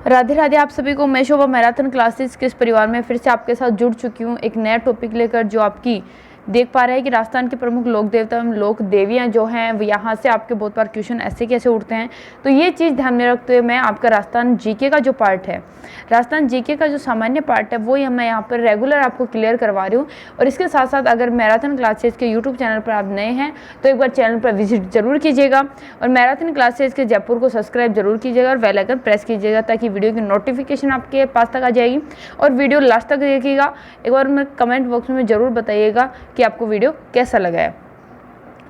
राधे राधे आप सभी को। मैं शोभा मैराथन क्लासेस के इस परिवार में फिर से आपके साथ जुड़ चुकी हूँ एक नया टॉपिक लेकर, जो आपकी देख पा रहे हैं कि राजस्थान के प्रमुख लोक देवता एवं लोक देवियाँ जो हैं यहाँ से आपके बहुत बार क्वेश्चन ऐसे कैसे उठते हैं। तो ये चीज़ ध्यान में रखते हुए मैं आपका राजस्थान जीके का जो पार्ट है, राजस्थान जीके का जो सामान्य पार्ट है, वो मैं यहाँ पर रेगुलर आपको क्लियर करवा रही हूँ। और इसके साथ साथ अगर मैराथन क्लासेस के यूट्यूब चैनल पर आप नए हैं तो एक बार चैनल पर विजिट जरूर कीजिएगा और मैराथन क्लासेस के जयपुर को सब्सक्राइब जरूर कीजिएगा और बेल आइकन प्रेस कीजिएगा ताकि वीडियो की नोटिफिकेशन आपके पास तक आ जाएगी। और वीडियो लास्ट तक देखिएगा। एक बार मैं कमेंट बॉक्स में ज़रूर बताइएगा कि आपको वीडियो कैसा लगा है।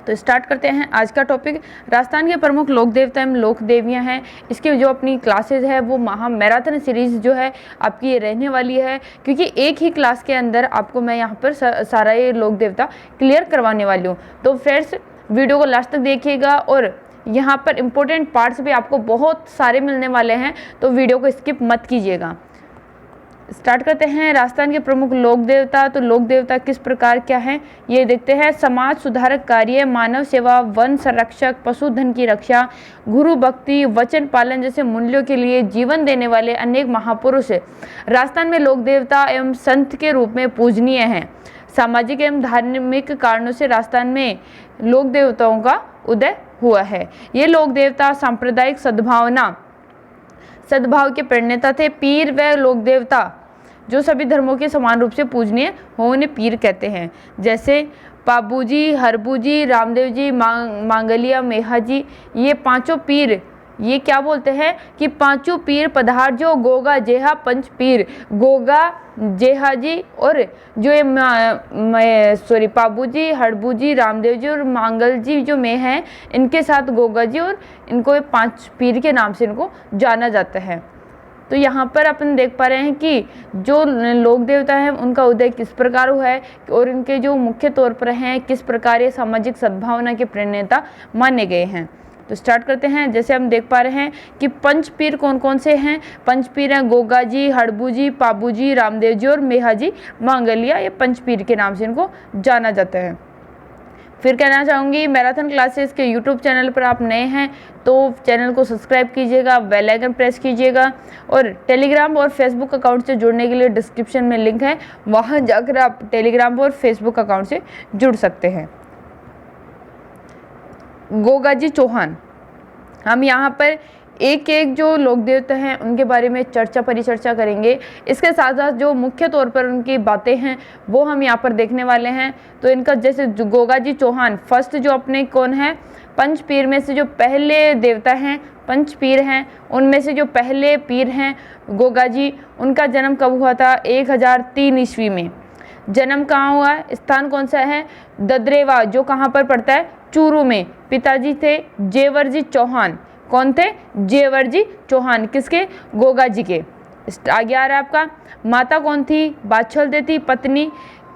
तो स्टार्ट करते हैं आज का टॉपिक। राजस्थान के प्रमुख लोक देवता एवं लोक देवियाँ हैं, इसकी जो अपनी क्लासेज है वो महा मैराथन सीरीज जो है आपकी ये रहने वाली है, क्योंकि एक ही क्लास के अंदर आपको मैं यहाँ पर सारा ये लोक देवता क्लियर करवाने वाली हूँ। तो फ्रेंड्स वीडियो को लास्ट तक देखिएगा और यहाँ पर इम्पोर्टेंट पार्ट्स भी आपको बहुत सारे मिलने वाले हैं, तो वीडियो को स्किप मत कीजिएगा। स्टार्ट करते हैं। राजस्थान के प्रमुख लोक देवता। तो लोक देवता किस प्रकार क्या है ये देखते हैं। समाज सुधारक कार्य, मानव सेवा, वन संरक्षक, पशुधन की रक्षा, गुरु भक्ति, वचन पालन जैसे मूल्यों के लिए जीवन देने वाले अनेक महापुरुष राजस्थान में लोक देवता एवं संत के रूप में पूजनीय हैं। सामाजिक एवं धार्मिक कारणों से राजस्थान में लोक देवताओं का उदय हुआ है। ये लोक देवता सांप्रदायिक सद्भाव के प्रणेता थे। पीर व लोक देवता जो सभी धर्मों के समान रूप से पूजनीय हो, उन्हें पीर कहते हैं। जैसे पाबूजी, हरबूजी, रामदेव जी, मांगलिया, मेहा जी, ये पांचों पीर ये क्या बोलते हैं कि पांचों पीर पधार जो गोगा जेहा पंच पीर। गोगा जेहा जी और जो ये पाबूजी, हड़बूजी, रामदेव जी और मांगल जी जो में हैं, इनके साथ गोगा जी, और इनको ये पांच पीर के नाम से इनको जाना जाता है। तो यहाँ पर अपन देख पा रहे हैं कि जो लोक देवता हैं उनका उदय किस प्रकार हुआ है और इनके जो मुख्य तौर पर हैं किस प्रकार ये सामाजिक सद्भावना के प्रणेता माने गए हैं। तो स्टार्ट करते हैं। जैसे हम देख पा रहे हैं कि पंच पीर कौन कौन से हैं। पंच पीर हैं गोगा जी, हड़बू जी, पाबू जी, रामदेव जी और मेहा जी, मांगलिया। ये पंच पीर के नाम से इनको जाना जाता है। फिर कहना चाहूँगी मैराथन क्लासेस के यूट्यूब चैनल पर आप नए हैं तो चैनल को सब्सक्राइब कीजिएगा, बेल आइकन प्रेस कीजिएगा और टेलीग्राम और फेसबुक अकाउंट से जुड़ने के लिए डिस्क्रिप्शन में लिंक है, वहाँ जाकर आप टेलीग्राम और फेसबुक अकाउंट से जुड़ सकते हैं। गोगाजी चौहान, हम यहाँ पर एक एक जो लोक देवता हैं उनके बारे में परिचर्चा करेंगे। इसके साथ साथ जो मुख्य तौर पर उनकी बातें हैं वो हम यहाँ पर देखने वाले हैं। तो इनका जैसे गोगाजी चौहान फर्स्ट जो अपने कौन है, पंच पीर में से जो पहले देवता हैं, पंच पीर हैं, उनमें से जो पहले पीर हैं गोगाजी। उनका जन्म कब हुआ था? 1003 ईस्वी में। जन्म कहाँ हुआ? स्थान कौन सा है? ददरेवा, जो कहाँ पर पड़ता है? चूरू में। पिताजी थे जेवरजी चौहान। कौन थे? जेवरजी चौहान। किसके? गोगा जी के। आगे आ रहा है आपका। माता कौन थी? बाछल दे थी। पत्नी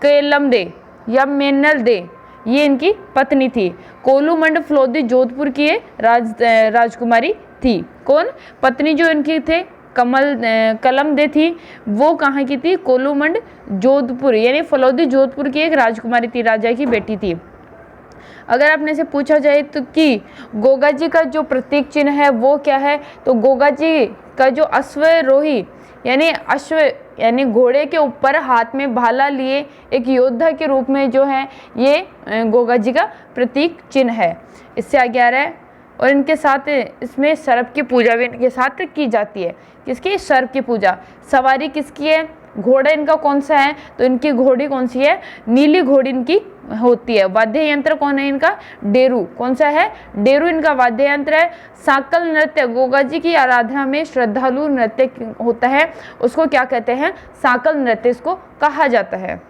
केलम दे या मेनल दे, ये इनकी पत्नी थी। कोलूमंड फलोदी जोधपुर की ये राजकुमारी थी। कौन? पत्नी जो इनकी थे कलम दे थी, वो कहाँ की थी? कोलूमंड जोधपुर यानी फलोदी जोधपुर की एक राजकुमारी थी, राजा की बेटी थी। अगर आपने से पूछा जाए तो कि गोगा जी का जो प्रतीक चिन्ह है वो क्या है, तो गोगा जी का जो अश्वरोही यानी घोड़े के ऊपर हाथ में भाला लिए एक योद्धा के रूप में जो है ये गोगा जी का प्रतीक चिन्ह है। इससे आगे आ रहा है। और इनके साथ इसमें सर्प की पूजा भी इनके साथ की जाती है। किसकी? सर्प की पूजा। सवारी किसकी है? घोड़ा इनका कौन सा है? तो इनकी घोड़ी कौन सी है? नीली घोड़ी इनकी होती है। वाद्य यंत्र कौन है इनका? डेरू। कौन सा है? डेरू इनका वाद्य यंत्र है। साकल नृत्य, गोगा जी की आराधना में श्रद्धालु नृत्य होता है, उसको क्या कहते हैं? साकल नृत्य इसको कहा जाता है।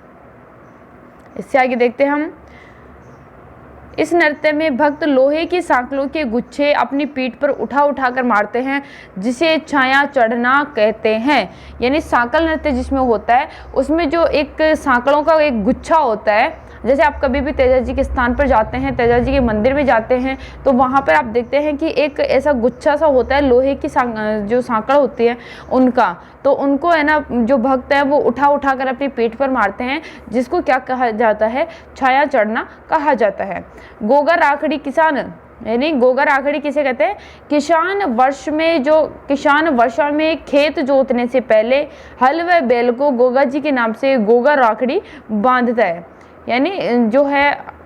इससे आगे देखते हैं हम। इस नृत्य में भक्त लोहे की सांकलों के गुच्छे अपनी पीठ पर उठा कर मारते हैं, जिसे छाया चढ़ना कहते हैं। यानी सांकल नृत्य जिसमें होता है उसमें जो एक सांकलों का एक गुच्छा होता है। जैसे आप कभी भी तेजा जी के स्थान पर जाते हैं, तेजा जी के मंदिर में जाते हैं, तो वहाँ पर आप देखते हैं कि एक ऐसा गुच्छा सा होता है लोहे की जो सांकड़ होती है उनका, तो उनको है ना जो भक्त है वो उठा कर अपनी पीठ पर मारते हैं, जिसको क्या कहा जाता है? छाया चढ़ना कहा जाता है। गोगा राखड़ी किसान यानी गोगा राखड़ी किसे कहते हैं? किसान वर्षा में खेत जोतने से पहले हल व बैल को गोगा जी के नाम से गोगा राखड़ी बांधता है। यानी जो है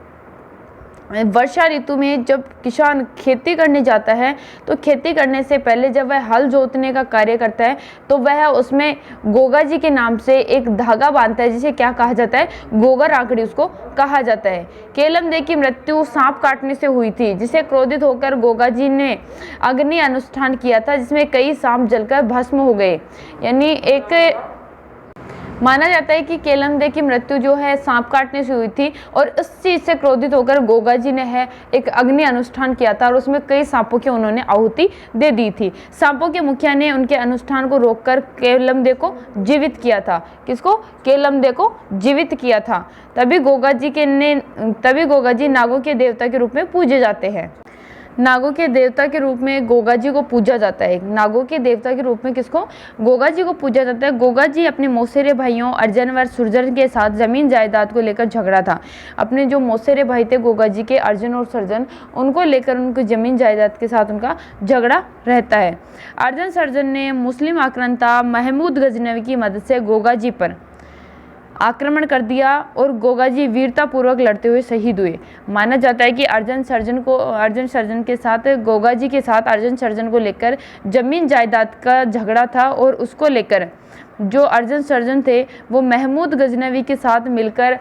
वर्षा ऋतु में जब किसान खेती करने जाता है तो खेती करने से पहले जब वह हल जोतने का कार्य करता है तो वह उसमें गोगा जी के नाम से एक धागा बांधता है, जिसे क्या कहा जाता है? गोगा राखड़ी उसको कहा जाता है। केलम देव की मृत्यु सांप काटने से हुई थी, जिसे क्रोधित होकर गोगा जी ने अग्नि अनुष्ठान किया था, जिसमें कई सांप जलकर भस्म हो गए। यानी एक माना जाता है कि केलम देव की मृत्यु जो है सांप काटने से हुई थी और इस चीज से क्रोधित होकर गोगा जी ने है एक अग्नि अनुष्ठान किया था और उसमें कई सांपों की उन्होंने आहुति दे दी थी। सांपों के मुखिया ने उनके अनुष्ठान को रोककर केलम देव को जीवित किया था। किसको? केलम देव को जीवित किया था। तभी गोगा जी नागों के देवता के रूप में पूजे जाते हैं। नागों के देवता के रूप में गोगा जी को पूजा जाता है। नागों के देवता के रूप में किसको? गोगा जी को पूजा जाता है। गोगा जी अपने मौसेरे भाइयों अर्जन व सुरजन के साथ जमीन जायदाद को लेकर झगड़ा था। अपने जो मौसेरे भाई थे गोगा जी के, अर्जन और सर्जन, उनको लेकर उनकी जमीन जायदाद के साथ उनका झगड़ा रहता है। अर्जन सर्जन ने मुस्लिम आक्रांता महमूद गजनवी की मदद से गोगा जी पर आक्रमण कर दिया और गोगा जी वीरतापूर्वक लड़ते हुए शहीद हुए। माना जाता है कि अर्जन सर्जन के साथ गोगा जी के साथ अर्जन सर्जन को लेकर जमीन जायदाद का झगड़ा था और उसको लेकर जो अर्जन सर्जन थे वो महमूद गजनवी के साथ मिलकर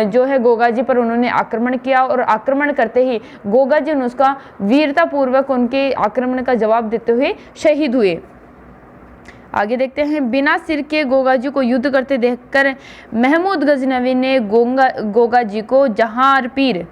जो है गोगा जी पर उन्होंने आक्रमण किया और आक्रमण करते ही गोगा जी ने उसका वीरतापूर्वक उनके आक्रमण का जवाब देते हुए शहीद हुए। आगे देखते हैं। बिना सिर के गोगा जी को युद्ध करते देखकर महमूद गजनवी ने गोगा जी को जहान पीर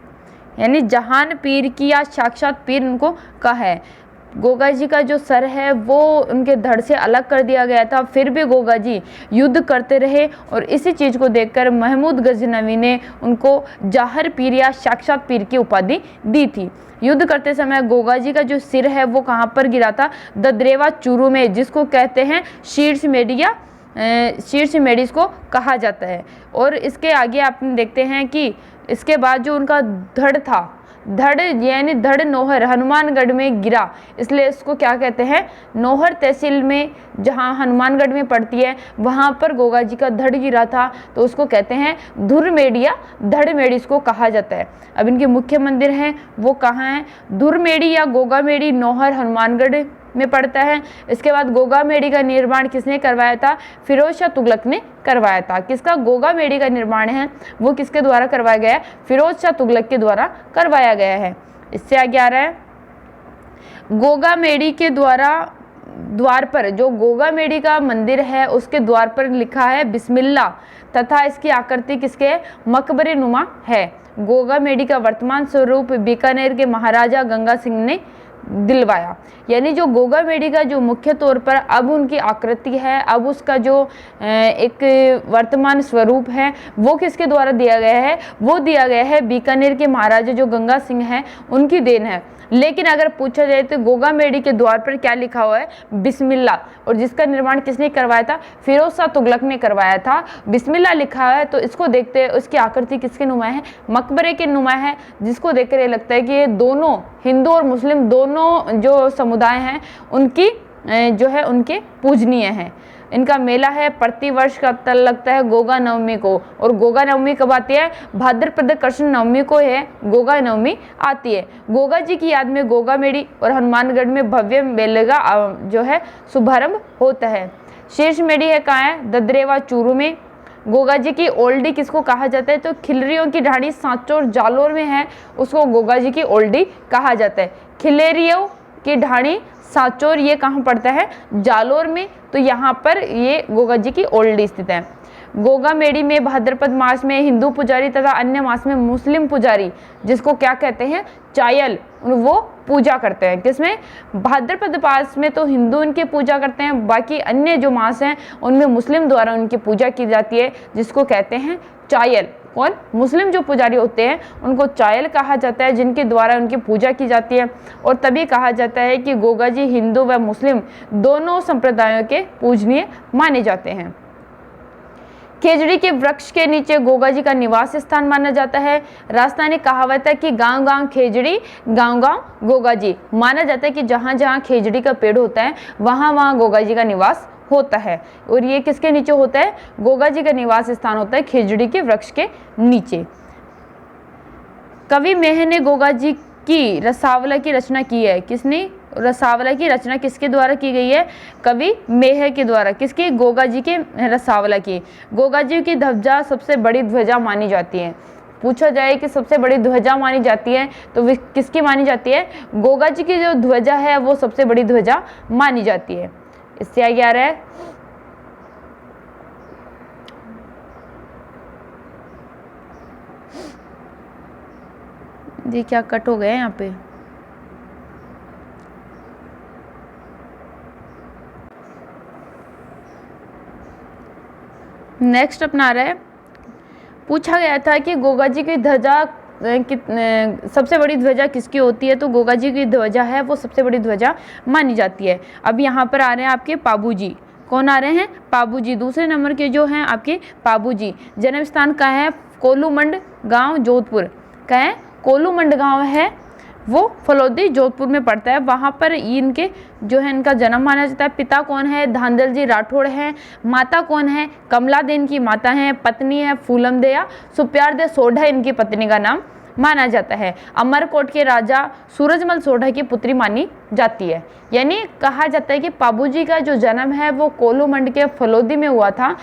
यानी जहान पीर की या साक्षात पीर उनको कहा है। गोगा जी का जो सर है वो उनके धड़ से अलग कर दिया गया था, फिर भी गोगा जी युद्ध करते रहे और इसी चीज़ को देखकर महमूद गजनवी ने उनको जहर पीर या साक्षात पीर की उपाधि दी थी। युद्ध करते समय गोगा जी का जो सिर है वो कहाँ पर गिरा था? ददरेवा चूरू में, जिसको कहते हैं शीर्ष मेडिया शीर्ष मेडिस को कहा जाता है। और इसके आगे आप देखते हैं कि इसके बाद जो उनका धड़ था, धड़ यानी धड़ नौहर हनुमानगढ़ में गिरा, इसलिए इसको क्या कहते हैं? नौहर तहसील में जहां हनुमानगढ़ में पड़ती है वहां पर गोगा जी का धड़ गिरा था, तो उसको कहते हैं धुरमेड़ी या धड़मेड़ी इसको कहा जाता है। अब इनके मुख्य मंदिर हैं वो कहाँ हैं? धुरमेड़ी या गोगामेड़ी नौहर हनुमानगढ़ में पड़ता है। इसके बाद गोगामेड़ी का निर्माण किसने करवाया था? फिरोज शाह तुगलक ने करवाया था। किसका गोगामेड़ी का निर्माण है वो किसके द्वारा करवाया गया है? फिरोज शाह तुगलक के द्वारा करवाया गया है। इससे आगे आ रहा है गोगामेड़ी के द्वार पर, जो गोगामेड़ी का मंदिर है उसके द्वार पर लिखा है बिस्मिल्लाह तथा इसकी आकृति किसके? मकबरे नुमा है। गोगामेड़ी का वर्तमान स्वरूप बीकानेर के महाराजा गंगा सिंह ने दिलवाया। यानी जो गोगामेड़ी का जो मुख्य तौर पर अब उनकी आकृति है, अब उसका जो एक वर्तमान स्वरूप है वो किसके द्वारा दिया गया है? वो दिया गया है बीकानेर के महाराजा जो गंगा सिंह हैं उनकी देन है। लेकिन अगर पूछा जाए तो गोगामेड़ी के द्वार पर क्या लिखा हुआ है? बिस्मिल्लाह, और जिसका निर्माण किसने करवाया था? फिरोज शाह तुगलक ने करवाया था। बिस्मिल्लाह लिखा है तो इसको देखते हैं उसकी आकृति किसके नुमा है? मकबरे के नुमा है, जिसको देखकर ये लगता है कि ये दोनों हिंदू और मुस्लिम दोनों जो समुदाय हैं उनकी जो है उनके पूजनीय हैं। इनका मेला है प्रतिवर्ष का तल लगता है गोगा नवमी को, और गोगा नवमी कब आती है? भाद्रपद कृष्ण नवमी को है गोगा नवमी आती है। गोगा जी की याद में गोगामेड़ी और हनुमानगढ़ में भव्य मेले का जो है शुभारंभ होता है। शीर्ष मेड़ी है कहाँ है? ददरेवा चूरू में। गोगा जी की ओल्डी किसको कहा जाता है? तो खिलरियों की ढाणी सांचौर जालोर में है, उसको गोगा जी की ओल्डी कहा जाता है। खिलेरियों की ढाणी सांचौर ये कहाँ पड़ता है? जालोर में, तो यहाँ पर ये गोगा जी की ओल्डी स्थित है। गोगामेड़ी में भाद्रपद मास में हिंदू पुजारी तथा अन्य मास में मुस्लिम पुजारी, जिसको क्या कहते हैं? चायल, वो पूजा करते हैं। किसमें? भाद्रपद मास में तो हिंदू इनकी पूजा करते हैं, बाकी अन्य जो मास हैं उनमें मुस्लिम द्वारा उनकी पूजा की जाती है, जिसको कहते हैं चायल। कौन? मुस्लिम जो पुजारी होते हैं उनको चायल कहा जाता है, जिनके द्वारा उनकी पूजा की जाती है। और तभी कहा जाता है कि गोगा जी हिंदू व मुस्लिम दोनों संप्रदायों के पूजनीय माने जाते हैं। खेजड़ी के वृक्ष के नीचे गोगा जी का निवास स्थान माना जाता है। राजस्थानी कहावत है कि गांव गांव खेजड़ी, गांव गांव गोगा जी। माना जाता है कि जहां जहां खेजड़ी का पेड़ होता है वहां वहां गोगा जी का निवास होता है। और ये किसके नीचे होता है? गोगा जी का निवास स्थान होता है खेजड़ी के वृक्ष के नीचे। कवि मेह ने गोगा जी की रसावला की रचना की है। किसने? रसावला की रचना किसके द्वारा की गई है? कवि मेह के द्वारा। किसकी? गोगा जी के रसावला की। गोगा जी की ध्वजा सबसे बड़ी ध्वजा मानी जाती है। पूछा जाए कि सबसे बड़ी ध्वजा मानी जाती है तो किसकी मानी जाती है? गोगा जी की जो ध्वजा है वो सबसे बड़ी ध्वजा मानी जाती है। इससे आगे आ रहा है ये क्या कट हो गया है यहाँ पे। नेक्स्ट अपना रहा है, पूछा गया था कि गोगा जी की ध्वजा सबसे बड़ी ध्वजा किसकी होती है? तो गोगा जी की ध्वजा है वो सबसे बड़ी ध्वजा मानी जाती है। अब यहाँ पर आ रहे हैं आपके पाबू जी। कौन आ रहे हैं? पाबू जी। दूसरे नंबर के जो हैं आपके पाबू जी। जन्म स्थान कहाँ है? कोलूमंड गांव, जोधपुर। कहाँ है? कोलूमंड गांव है वो फलोदी, जोधपुर में पड़ता है। वहाँ पर इनके जो है इनका जन्म माना जाता है। पिता कौन है? धांधल जी राठौड़ हैं। माता कौन है? कमला दे इनकी माता है। पत्नी है फूलम दे या सुप्यार दे सोढ़ा इनकी पत्नी का नाम माना जाता है। अमरकोट के राजा सूरजमल सोढ़ा की पुत्री मानी जाती है। यानी कहा जाता है कि पाबू जी का जो जन्म है वो कोलूमंड के फलोदी में हुआ था।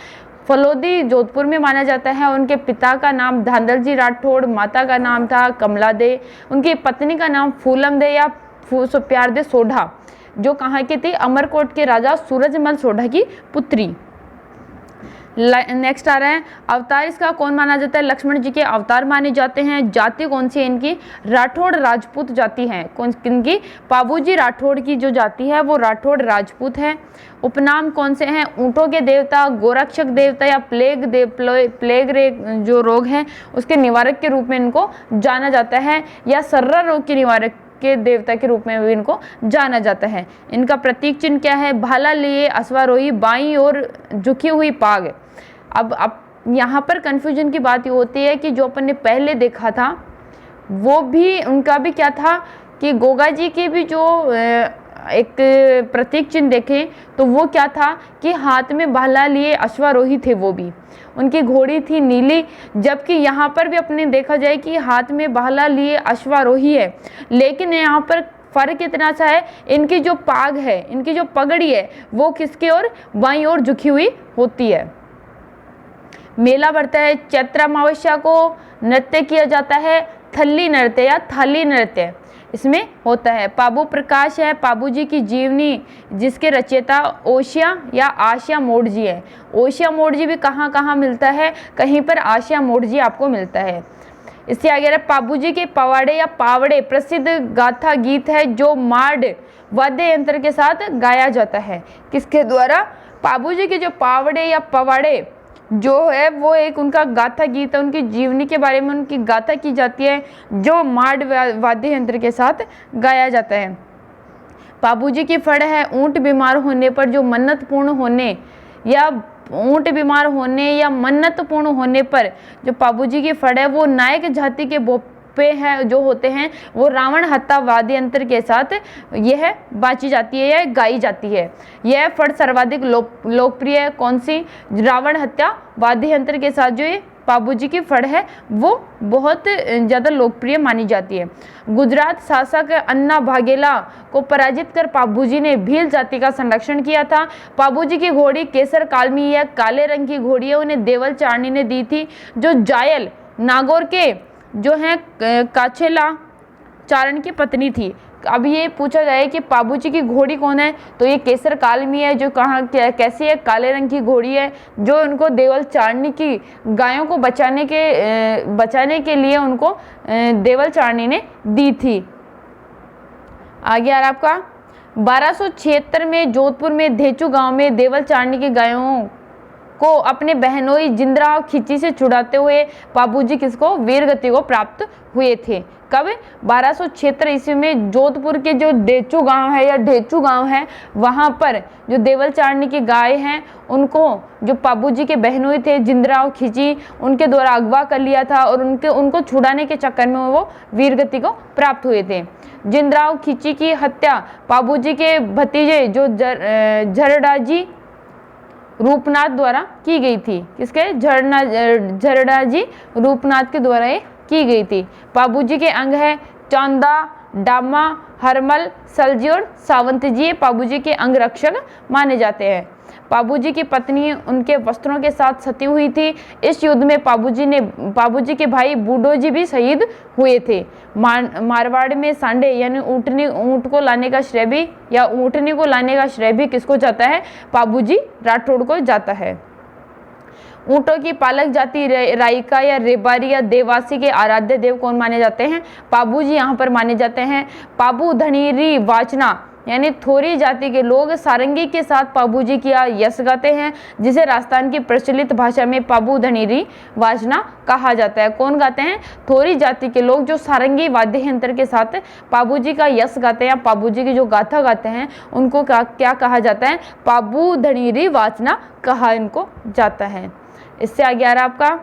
फलोदी जोधपुर में माना जाता है। उनके पिता का नाम धांधल जी राठौड़, माता का नाम था कमला दे, उनकी पत्नी का नाम फूलम दे या सुप्यार दे सोढ़ा, जो कहाँ की थी? अमरकोट के राजा सूरजमल सोढ़ा की पुत्री। नेक्स्ट आ रहा है, अवतार इसका कौन माना जाता है? लक्ष्मण जी के अवतार माने जाते हैं। जाति कौन सी है इनकी? राठौड़ राजपूत जाति है। कौन किनकी? पाबूजी राठौड़ की जो जाति है वो राठौड़ राजपूत है। उपनाम कौन से हैं? ऊँटों के देवता, गोरक्षक देवता या प्लेग जो रोग है उसके निवारक के रूप में इनको जाना जाता है, या सर्रा रोग के निवारक के देवता के रूप में भी इनको जाना जाता है। इनका प्रतीक चिन्ह क्या है? भाला लिए अश्वारोही, बाईं ओर झुकी हुई पाग। अब यहाँ पर कन्फ्यूजन की बात ये होती है कि जो अपन ने पहले देखा था वो भी उनका भी क्या था कि गोगा जी के भी जो एक प्रतीक चिन्ह देखें तो वो क्या था कि हाथ में भाला लिए अश्वारोही थे, वो भी उनकी घोड़ी थी नीली। जबकि यहाँ पर भी अपने देखा जाए कि हाथ में भाला लिए अश्वारोही है, लेकिन यहाँ पर फर्क इतना सा है, इनकी जो पाग है, इनकी जो पगड़ी है वो किसके ओर? बाईं ओर झुकी हुई होती है। मेला बढ़ता है चैत्र अमावस्या को, नृत्य किया जाता है थल्ली नृत्य या थाली नृत्य इसमें होता है। पाबू प्रकाश है पाबू जी की जीवनी, जिसके रचयिता ओशिया या आशिया मोड़ जी है। ओशिया मोड़ जी भी कहाँ कहाँ मिलता है? कहीं पर आशिया मोड़ जी आपको मिलता है। इससे आगे रहा पाबू जी के पवाड़े या पावड़े प्रसिद्ध गाथा गीत है जो मार्ड वाद्य यंत्र के साथ गाया जाता है। किसके द्वारा? पाबू जी के जो पावड़े या पवाड़े जो है वो एक उनका गाथा गीत है, उनकी जीवनी के बारे में उनकी गाथा की जाती है जो मार्ड वाद्य यंत्र के साथ गाया जाता है। पाबूजी की फड़ है ऊंट बीमार होने पर जो मन्नत पूर्ण होने या ऊंट बीमार होने या मन्नत पूर्ण होने पर जो पाबूजी की फड़ है वो नायक जाति के बोपे हैं जो होते हैं वो रावण हत्या वाद्य यंत्र के साथ यह बाची जाती है या गाई जाती है। यह फड़ सर्वाधिक लोकप्रिय है। कौन सी? रावण हत्या वाद्य यंत्र के साथ जो ये पाबूजी की फड़ है वो बहुत ज़्यादा लोकप्रिय मानी जाती है। गुजरात शासक अन्ना भागेला को पराजित कर पाबूजी ने भील जाति का संरक्षण किया था। पाबूजी की घोड़ी केसर कालमी या काले रंग की घोड़ी है, उन्हें देवल चारनी ने दी थी जो जायल नागौर के जो है काछेला चारण की पत्नी थी। अब ये पूछा जाए कि पाबूजी की घोड़ी कौन है, तो ये केसर कालमी है जो कहाँ कैसी है? काले रंग की घोड़ी है जो उनको देवल चारनी की गायों को बचाने के लिए उनको देवल चारनी ने दी थी। आगे आ रहा आपका 1276 में जोधपुर में धेचू गांव में देवल चारनी की गायों को अपने बहनोई जिंदराव खिची से छुड़ाते हुए पाबूजी किसको वीरगति को प्राप्त हुए थे। कब? 1276 ईस्वी में जोधपुर के जो डेचू गांव है या ढेचू गांव है, वहां पर जो देवल चारणी की गाय हैं उनको जो पाबूजी के बहनोई थे जिंदराव खिची, उनके द्वारा अगवा कर लिया था और उनको छुड़ाने के चक्कर में वो वीरगति को प्राप्त हुए थे। जिंदराव खिची की हत्या पाबूजी के भतीजे जो झरडाजी रूपनाथ द्वारा की गई थी। किसके? झरडाजी रूपनाथ के द्वारा ये की गई थी। पाबूजी के अंग है चांदा, डामा, हरमल, सलजी और सावंत जी पाबूजी के अंग रक्षक माने जाते हैं। पाबूजी की पत्नी उनके वस्त्रों के साथ सती हुई थी। इस युद्ध में पाबूजी के भाई बूडोजी भी शहीद हुए थे। मारवाड़ में सांडे यानी ऊँट को लाने का श्रेय भी या ऊँटनी को लाने का श्रेय भी किसको जाता है? पाबूजी राठौड़ को जाता है। ऊँटों की पालक जाति राइका या रेबारी या देवासी के आराध्य देव कौन माने जाते हैं? पाबूजी यहाँ पर माने जाते हैं। पाबू धनीरी वाचना यानी थोरी जाति के लोग सारंगी के साथ पाबूजी की यश गाते हैं, जिसे राजस्थान की प्रचलित भाषा में पाबू धनीरी वाचना कहा जाता है। कौन गाते हैं? थोरी जाति के लोग जो सारंगी वाद्य यंत्र के साथ पाबूजी का यश गाते हैं, पाबूजी की जो गाथा गाते हैं, उनको क्या कहा जाता है? पाबू धनीरी वाचना कहा इनको जाता है। इससे आगे आ रहा आपका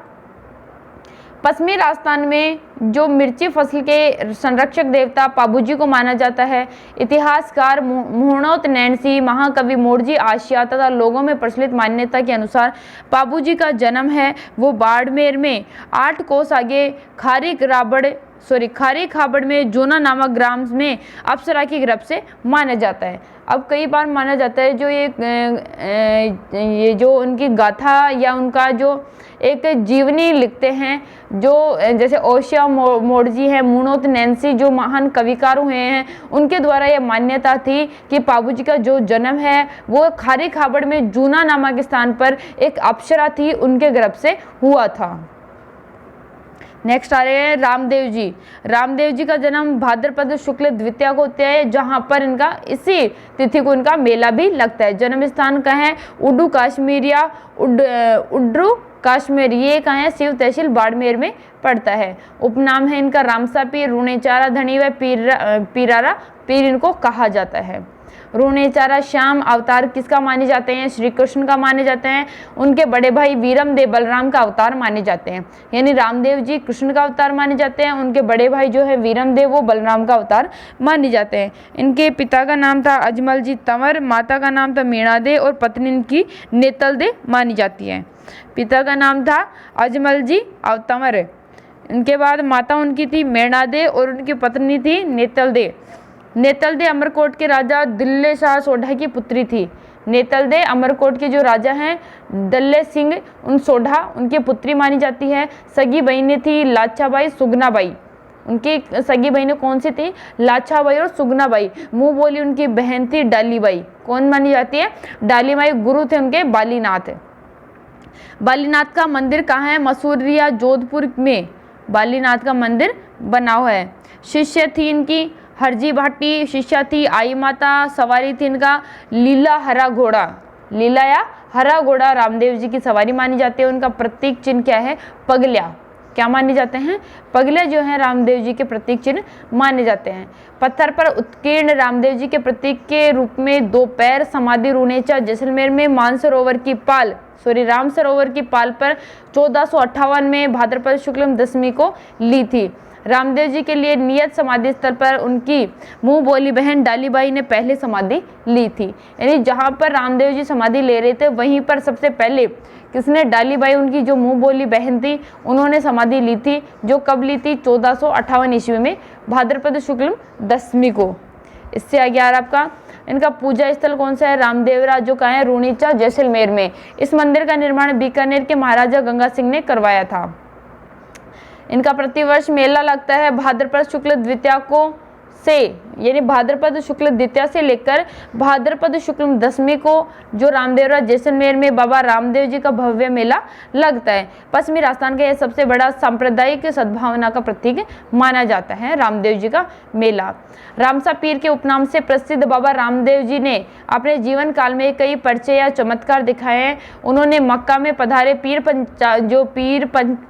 पश्चिमी राजस्थान में जो मिर्ची फसल के संरक्षक देवता पाबूजी को माना जाता है। इतिहासकार मुहणोत नैन्सी, महाकवि मोरजी आशिया तथा लोगों में प्रचलित मान्यता के अनुसार पाबूजी का जन्म है वो बाड़मेर में 8 कोस आगे खारी खाबड़ में जोना नामक ग्राम में अप्सरा की गर्भ से माना जाता है। अब कई बार माना जाता है जो ये जो उनकी गाथा या उनका जो एक जीवनी लिखते हैं, जो जैसे ओशिया मोरजी है, मुनोत नैन्सी जो महान कविकार हुए हैं, उनके द्वारा यह मान्यता थी कि पाबूजी का जो जन्म है वो खारी खाबड़ में जूना नामक स्थान पर एक अप्सरा थी उनके गर्भ से हुआ था। नेक्स्ट आ रहे हैं रामदेव जी। रामदेव जी का जन्म भाद्रपद शुक्ल द्वितीया को होता है, जहां पर इनका इसी तिथि को इनका मेला भी लगता है। जन्म स्थान का है उड्डू काश्मीर या उड्रू काश्मीर, ये कहाँ है? शिव तहसील बाड़मेर में पड़ता है। उपनाम है इनका रामसा पीर, रूणेचारा धनी व पीरारा पीर इनको कहा जाता है। रूणेचारा श्याम अवतार किसका माने जाते हैं? श्री कृष्ण का माने जाते हैं। उनके बड़े भाई वीरम देव बलराम का अवतार माने जाते हैं, यानी रामदेव जी कृष्ण का अवतार माने जाते हैं, उनके बड़े भाई जो है वीरम देव वो बलराम का अवतार माने जाते हैं। इनके पिता का नाम था अजमल जी तंवर, माता का नाम था मीणा दे और पत्नी इनकी नेतल दे मानी जाती है। पिता का नाम था अजमल जी तंवर, इनके बाद माता उनकी थी मीणा दे और उनकी पत्नी थी नेतल दे। नेतल दे अमरकोट के राजा दिल्ले शाह सोढ़ा की पुत्री थी। नेतल दे अमरकोट के जो राजा हैं दल्ले सिंह उन सोढ़ा उनकी पुत्री मानी जाती है। सगी बहनें थी लाछाबाई सुगनाबाई, उनकी सगी बहनें कौन सी थी? लाछाबाई और सुगनाबाई। मुंह बोली उनकी बहन थी डालीबाई, कौन मानी जाती है? डालीबाई। गुरु थे उनके बालीनाथ। बालीनाथ का मंदिर कहाँ है? मसूरिया जोधपुर में बालीनाथ का मंदिर बना हुआ है। शिष्य थी इनकी हरजी भाटी, शिष्या थी आई माता, सवारी थी इनका लीला हरा घोड़ा। लीला या हरा घोड़ा रामदेव जी की सवारी मानी जाती है। उनका प्रतीक चिन्ह क्या है? पगलिया। क्या माने जाते हैं? पगले जो है रामदेव जी के प्रतीक चिन्ह माने जाते हैं। पत्थर पर उत्कीर्ण रामदेव जी के प्रतीक के रूप में 2 पैर समाधि रूणेचा जैसलमेर में राम सरोवर की पाल पर 1458 में भाद्रपद शुक्ल दशमी को ली थी। रामदेव जी के लिए नियत समाधि स्थल पर उनकी मुंह बोली बहन डालीबाई ने पहले समाधि ली थी, यानी जहां पर रामदेव जी समाधि ले रहे थे वहीं पर सबसे पहले किसने? डालीबाई उनकी जो मुंह बोली बहन थी उन्होंने समाधि ली थी। जो कब ली थी? 1458 ईस्वी में भाद्रपद शुक्ल दशमी को। इससे आगे आ रहा आपका इनका पूजा स्थल कौन सा है? रामदेवरा, जो कहाँ है? रूणीचा जैसलमेर में। इस मंदिर का निर्माण बीकानेर के महाराजा गंगा सिंह ने करवाया था। इनका प्रतिवर्ष मेला लगता है भाद्रपद शुक्ल द्वितीया को से यानी भाद्रपद शुक्ल द्वितीया से लेकर भाद्रपद शुक्ल दशमी को जो रामदेवरा जैसलमेर में बाबा रामदेव जी का भव्य मेला लगता है। पश्चिमी राजस्थान का यह सबसे बड़ा सांप्रदायिक सद्भावना का प्रतीक माना जाता है रामदेव जी का मेला। रामसा पीर के उपनाम से प्रसिद्ध बाबा रामदेव जी ने अपने जीवन काल में कई परिचय या चमत्कार दिखाए हैं। उन्होंने मक्का में पधारे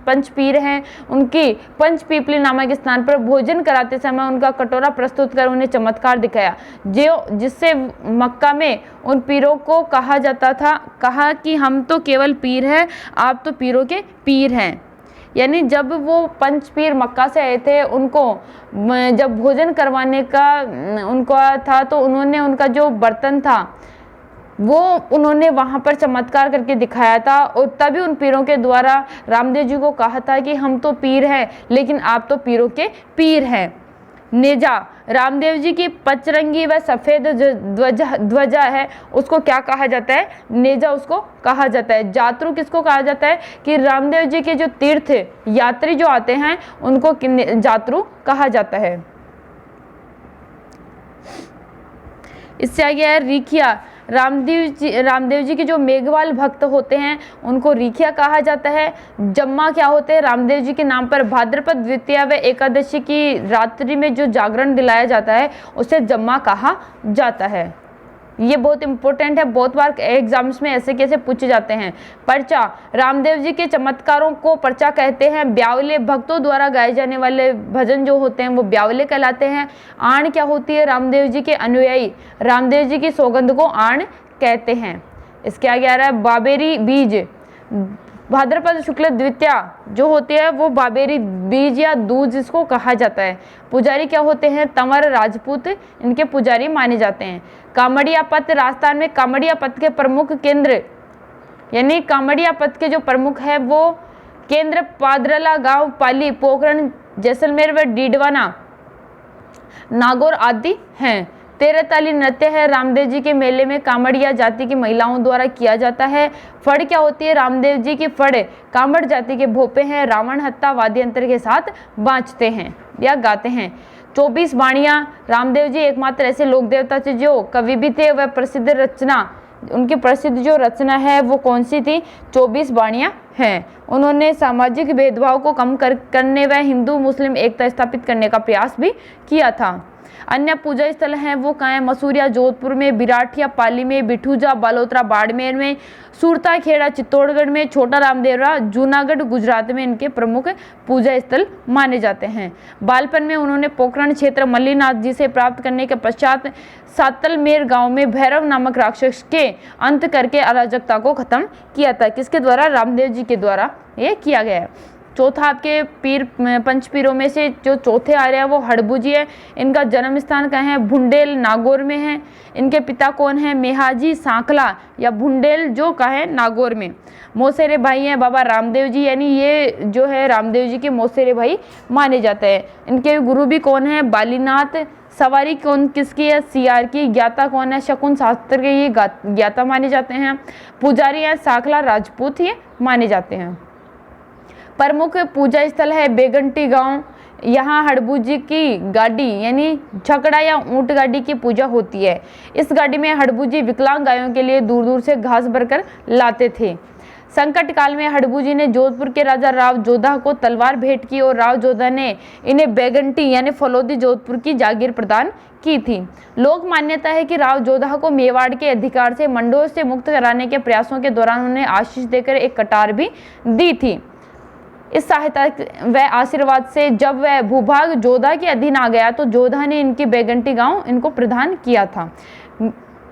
पंच पीर हैं, उनकी पंच पीपली नामक स्थान पर भोजन कराते समय उनका कटोरा प्रस्तुत कर उन्हें चमत्कार दिखाया, जिससे मक्का में उन पीरों को कहा कि हम तो केवल पीर हैं, आप तो पीरों के पीर हैं। यानी जब वो पंच पीर मक्का से आए थे, उनको जब भोजन करवाने का उनका था, तो उन्होंने उनका जो बर्तन था वो उन्होंने वहाँ पर चमत्कार करके दिखाया था, और तभी उन पीरों के द्वारा रामदेव जी को कहा था कि हम तो पीर हैं लेकिन आप तो पीरों के पीर हैं। नेजा रामदेव जी की पचरंगी व सफ़ेद ध्वजा है, उसको क्या कहा जाता है? नेजा उसको कहा जाता है। जातरू किसको कहा जाता है? कि रामदेव जी के जो तीर्थ यात्री जो आते हैं उनको जातरू कहा जाता है। इससे आगे है रिखिया। रामदेव जी के जो मेघवाल भक्त होते हैं उनको रिखिया कहा जाता है। जम्मा क्या होते हैं? रामदेव जी के नाम पर भाद्रपद द्वितीया व एकादशी की रात्रि में जो जागरण दिलाया जाता है उसे जम्मा कहा जाता है। ये बहुत इंपॉर्टेंट है, बहुत बार एग्जाम्स में ऐसे कैसे पूछे जाते हैं। पर्चा रामदेव जी के चमत्कारों को पर्चा कहते हैं। ब्यावले भक्तों द्वारा गाए जाने वाले भजन जो होते हैं वो ब्यावले कहलाते हैं। आण क्या होती है? रामदेव जी के अनुयायी रामदेव जी की सौगंध को आण कहते हैं। इसके आगे आ रहा है बाबेरी बीज। भाद्रपद शुक्ल द्वितीया जो होती है वो बाबेरी बीज या दूज जिसको कहा जाता है। पुजारी क्या होते हैं? तंवर राजपूत इनके पुजारी माने जाते हैं। कामड़िया पथ राजस्थान में कामड़िया पथ के प्रमुख केंद्र यानी कामड़िया पथ के जो प्रमुख है वो केंद्र पादरला गांव, पाली, पोखरण, जैसलमेर व डीडवाना, नागौर आदि हैं। 13 ताली नृत्य है रामदेव जी के मेले में कामड़िया जाति की महिलाओं द्वारा किया जाता है। फड़ क्या होती है? रामदेव जी की फड़ कामड़ जाति के भोपे हैं, रावण हत्ता वाद्य यंत्र के साथ बाँचते हैं या गाते हैं। 24 बाणियाँ रामदेव जी एकमात्र ऐसे लोक देवता थे जो कवि भी थे। वह प्रसिद्ध रचना उनकी प्रसिद्ध जो रचना है वो कौन सी थी? 24 बाणियाँ हैं। उन्होंने सामाजिक भेदभाव को कम करने व हिंदू मुस्लिम एकता स्थापित करने का प्रयास भी किया था। अन्य पूजा स्थल हैं वो कहाँ है? मसूरिया जोधपुर में, बिराठिया पाली में, बिठूजा बालोतरा बाड़मेर में, सुरता खेड़ा चित्तौड़गढ़ में, छोटा रामदेवरा जूनागढ़ गुजरात में इनके प्रमुख पूजा स्थल माने जाते हैं। बालपन में उन्होंने पोखरण क्षेत्र मल्लीनाथ जी से प्राप्त करने के पश्चात सातलमेर गांव में भैरव नामक राक्षस के अंत करके अराजकता को खत्म किया था। किसके द्वारा? रामदेव जी के द्वारा ये किया गया है। चौथा आपके पीर पंच पीरों में से जो चौथे आ रहे हैं वो हड़बू जी है। इनका जन्म स्थान कहाँ है? भुंडेल नागौर में है। इनके पिता कौन है? मेहाजी सांखला या भुंडेल जो कहाँ है? नागौर में। मौसेरे भाई हैं बाबा रामदेव जी, यानी ये जो है रामदेव जी के मौसेरे भाई माने जाते हैं। इनके गुरु भी कौन है? बालीनाथ। सवारी कौन किसकी है? सियार की। ज्ञाता कौन है? शकुन शास्त्र के ये ज्ञाता माने जाते हैं। पुजारी है सांखला राजपूत ये माने जाते हैं। प्रमुख पूजा स्थल है बेगंटी गांव। यहाँ हड़बू जी की गाड़ी यानी छकड़ा या ऊंट गाड़ी की पूजा होती है। इस गाड़ी में हड़बू जी विकलांग गायों के लिए दूर दूर से घास भरकर लाते थे। संकट काल में हड़बू जी ने जोधपुर के राजा राव जोधा को तलवार भेंट की और राव जोधा ने इन्हें बेगंटी यानी फलोदी जोधपुर की जागीर प्रदान की थी। लोक मान्यता है कि राव जोधा को मेवाड़ के अधिकार से मंडोर से मुक्त कराने के प्रयासों के दौरान उन्हें आशीष देकर एक कटार भी दी थी। इस सहायता व आशीर्वाद से जब वह भूभाग जोधा के अधीन आ गया तो जोधा ने इनकी बेगंटी गांव इनको प्रदान किया था।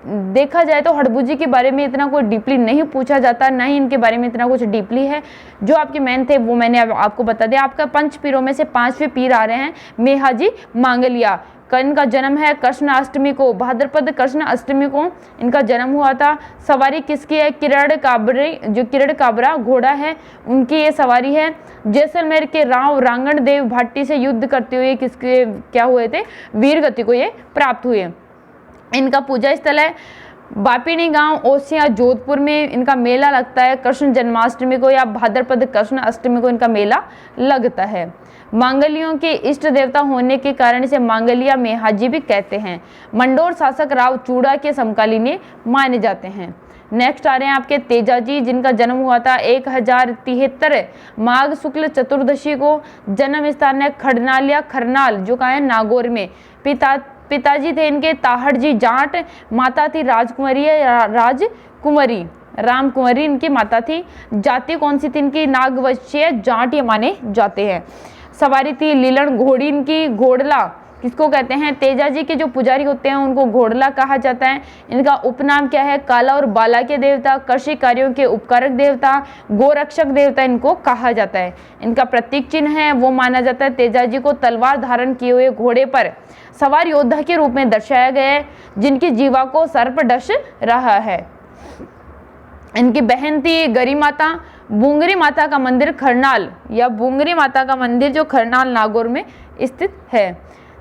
देखा जाए तो हड़बू जी के बारे में इतना कोई डीपली नहीं पूछा जाता, ना ही इनके बारे में इतना कुछ डीपली है। जो आपके मेन थे वो मैंने आपको बता दिया। आपका पंच पीरों में से 5वें पीर आ रहे हैं मेहाजी मांगलिया। इनका जन्म है कृष्ण अष्टमी को, भाद्रपद कृष्ण अष्टमी को इनका जन्म हुआ था। सवारी किसकी है? किरण काबरे, जो किरण काबरा घोड़ा है उनकी ये सवारी है। जैसलमेर के राव रांगण देव भाटी से युद्ध करते हुए किसके क्या हुए थे? वीर गति को ये प्राप्त हुए। इनका पूजा स्थल है बापिनी गांव ओसिया जोधपुर में इनका मेला लगता है। कृष्ण जन्माष्टमी को या भाद्रपद कृष्ण अष्टमी को इनका मेला लगता है। मांगलियों के इष्ट देवता होने के कारण इसे मांगलिया मेहाजी भी कहते हैं। मंडोर शासक राव चूड़ा के समकालीन माने जाते हैं। नेक्स्ट आ रहे हैं आपके तेजाजी, जिनका जन्म हुआ था 1073 माघ शुक्ल चतुर्दशी को। जन्म स्थान है खड़नाल या खरनाल, जो कहा है नागौर में। पिताजी थे इनके ताहड़ जी जाट, माता थी राजकुमारी राजकुमारी रामकुमारी इनकी माता थी। जाति कौन सी थी इनकी? नागवंशीय जाट ये माने जाते हैं। सवारी थी लीलन घोड़ी इनकी। घोड़ला किसको कहते हैं? तेजाजी के जो पुजारी होते हैं उनको घोड़ला कहा जाता है। इनका उपनाम क्या है? काला और बाला के देवता, कृषि कार्यों के उपकारक देवता, गोरक्षक देवता इनको कहा जाता है। इनका प्रतीक चिन्ह है वो माना जाता है तेजाजी को तलवार धारण किए हुए घोड़े पर सवार योद्धा के रूप में दर्शाया गया है, जिनकी जीवा को सर्प डस रहा है। इनकी बहन थी गरी माता। बुंगरी माता का मंदिर खरनाल या बुंगरी माता का मंदिर जो खरनाल नागौर में स्थित है।